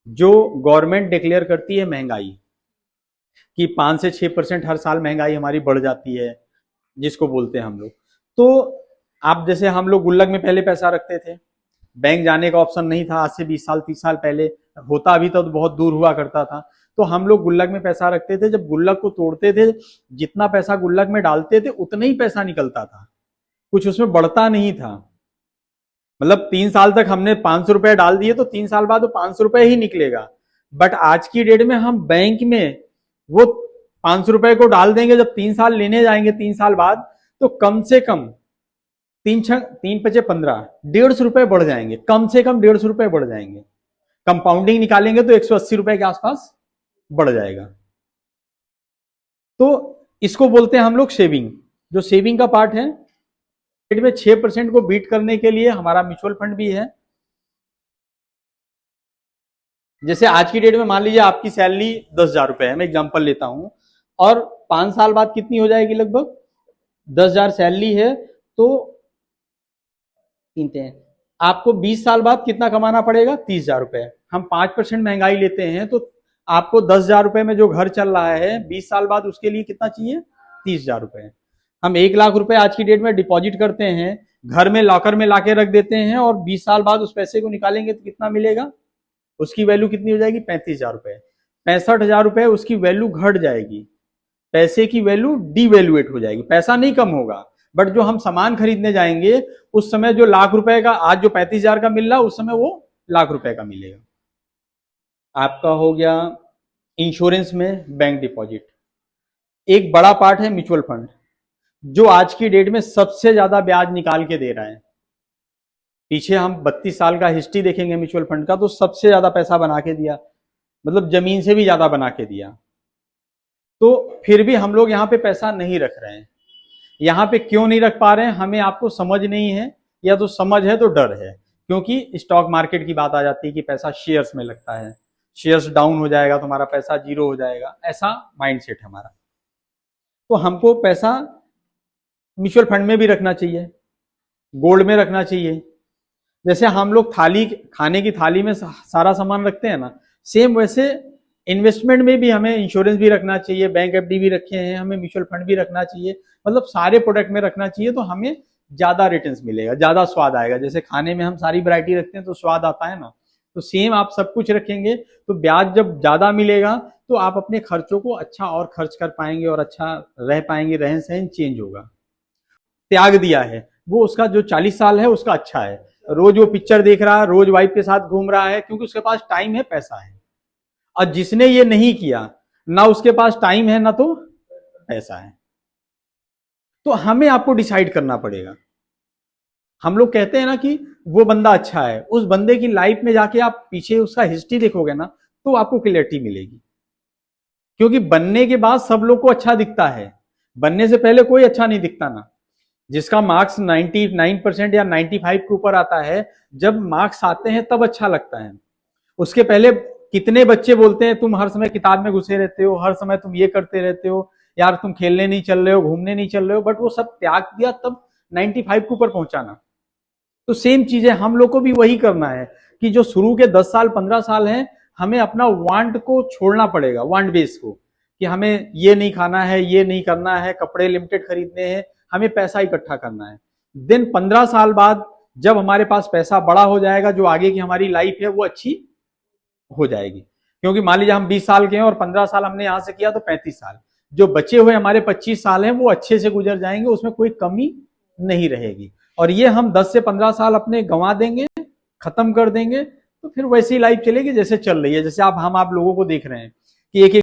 जो government declare करती है महंगाई कि 5 से 6% हर साल महंगाई हमारी बढ़ जाती है, जिसको बोलते हैं हम लोग। तो आप जैसे हम लोग गुल्लक में पहले पैसा रखते थे, बैंक जाने का ऑप्शन नहीं था, आज से 20 साल 30 साल पहले होता अभी तो बहुत दूर हुआ करता था। तो हम लोग गुल्लक में पैसा रखते थे, जब गुल्लक को तोड़ते थे जितना पैसा गुल्लक में डालते थे उतना ही पैसा निकलता था, कुछ उसमें बढ़ता नहीं था। मतलब 3 साल तक हमने 500 रुपए डाल दिए तो 3 साल बाद वो 500 रुपए ही निकलेगा। बट आज की डेट में हम बैंक में वो 500 रुपए को डाल देंगे, जब 3 साल लेने जाएंगे 3 साल बाद, तो कम से कम 3 5 15 150 रुपए बढ़ जाएंगे, कम से कम 150 रुपए बढ़ जाएंगे। कंपाउंडिंग निकालेंगे तो 180 रुपए के आसपास बढ़ जाएगा। तो इसको बोलते हैं हम लोग सेविंग। जो सेविंग का पार्ट है, में 6% को बीट करने के लिए हमारा म्यूचुअल फंड भी है। जैसे आज की डेट में मान लीजिए आपकी सैलरी 10,000 रुपए है, मैं एग्जांपल लेता हूं, और 5 साल बाद कितनी हो जाएगी, लगभग 10,000 सैलरी है, तो गिनते हैं आपको 20 साल बाद कितना कमाना पड़ेगा, 30,000 रुपए। हम 5% महंगाई लेते हैं तो आपको 10,000 रुपए में जो घर चल रहा है 20 साल बाद उसके लिए कितना चाहिए, 30,000 रुपए। हम 1 लाख रुपए आज की डेट में डिपॉजिट करते हैं, घर में लॉकर में लाके रख देते हैं, और 20 साल बाद उस पैसे को निकालेंगे तो कितना मिलेगा, उसकी वैल्यू कितनी हो जाएगी, 35,000 रुपए। 65,000 रुपए उसकी वैल्यू घट जाएगी, पैसे की वैल्यू डीवैल्यूएट हो जाएगी। पैसा नहीं कम होगा, बट जो हम सामान खरीदने जाएंगे उस समय जो लाख रुपए का आज जो 35,000 का मिल रहा है उस समय वो लाख रुपए का मिलेगा। आपका हो गया इंश्योरेंस में बैंक डिपॉजिट। एक बड़ा पार्ट है म्यूचुअल फंड, जो आज की डेट में सबसे ज्यादा ब्याज निकाल के दे रहा है। पीछे हम 32 साल का हिस्ट्री देखेंगे म्यूचुअल फंड का, तो सबसे ज्यादा पैसा बना के दिया, मतलब जमीन से भी ज्यादा बना के दिया। तो फिर भी हम लोग यहाँ पे पैसा नहीं रख रहे हैं। यहाँ पे क्यों नहीं रख पा रहे हैं, हमें आपको समझ नहीं है, या तो समझ है तो डर है, क्योंकि स्टॉक मार्केट की बात आ जाती है कि पैसा शेयर्स में लगता है, शेयर्स डाउन हो जाएगा तो हमारा पैसा जीरो हो जाएगा, ऐसा माइंडसेट है हमारा। तो हमको पैसा म्यूचुअल फंड में भी रखना चाहिए, गोल्ड में रखना चाहिए। जैसे हम लोग थाली, खाने की थाली में सारा सामान रखते हैं ना, सेम वैसे इन्वेस्टमेंट में भी हमें इंश्योरेंस भी रखना चाहिए, बैंक एफडी भी रखे हैं, हमें म्यूचुअल फंड भी रखना चाहिए, मतलब सारे प्रोडक्ट में रखना चाहिए, तो हमें ज्यादा रिटर्न्स मिलेगा, ज्यादा स्वाद आएगा। जैसे खाने में हम सारी वैरायटी रखते हैं तो स्वाद आता है ना, तो सेम आप सब कुछ रखेंगे तो ब्याज जब ज्यादा मिलेगा तो आप अपने खर्चों को अच्छा और खर्च कर पाएंगे और अच्छा रह पाएंगे, रहन सहन चेंज होगा। त्याग दिया है वो, उसका जो 40 साल है उसका अच्छा है, रोज वो पिक्चर देख रहा है, रोज वाइफ के साथ घूम रहा है, क्योंकि उसके पास टाइम है, पैसा है। और जिसने ये नहीं किया, ना उसके पास टाइम है ना तो पैसा है, तो हमें आपको डिसाइड करना पड़ेगा। हम लोग कहते हैं ना कि वो बंदा अच्छा है, उस बंदे की लाइफ में जाके आप पीछे उसका हिस्ट्री देखोगे ना तो आपको क्लियरिटी मिलेगी। क्योंकि बनने के बाद सब लोग को अच्छा दिखता है, बनने से पहले कोई अच्छा नहीं दिखता ना। जिसका मार्क्स 99% या 95 के ऊपर आता है, जब मार्क्स आते हैं तब अच्छा लगता है। उसके पहले कितने बच्चे बोलते हैं तुम हर समय किताब में घुसे रहते हो, हर समय तुम ये करते रहते हो, यार तुम खेलने नहीं चल रहे हो, घूमने नहीं चल रहे हो, बट वो सब त्याग दिया तब 95 के ऊपर पहुंचाना। तो सेम चीज है, हम लोग को भी वही करना है कि जो शुरू के 10 साल 15 साल हैं, हमें अपना वांट को छोड़ना पड़ेगा, वांट बेस को, कि हमें ये नहीं खाना है, ये नहीं करना है, कपड़े लिमिटेड खरीदने हैं, हमें पैसा इकट्ठा करना है। देन 15 साल बाद जब हमारे पास पैसा बड़ा हो जाएगा, जो आगे की हमारी लाइफ है वो अच्छी हो जाएगी। क्योंकि मान लीजिए हम 20 साल के हैं और 15 साल हमने यहां से किया तो 35 साल, जो बचे हुए हमारे 25 साल हैं वो अच्छे से गुजर जाएंगे, उसमें कोई कमी नहीं रहेगी। और ये हम 10 से 15 साल अपने गंवा देंगे, खत्म कर देंगे, तो फिर वैसी लाइफ चलेगी जैसे चल रही है। जैसे आप लोगों को देख रहे हैं कि एक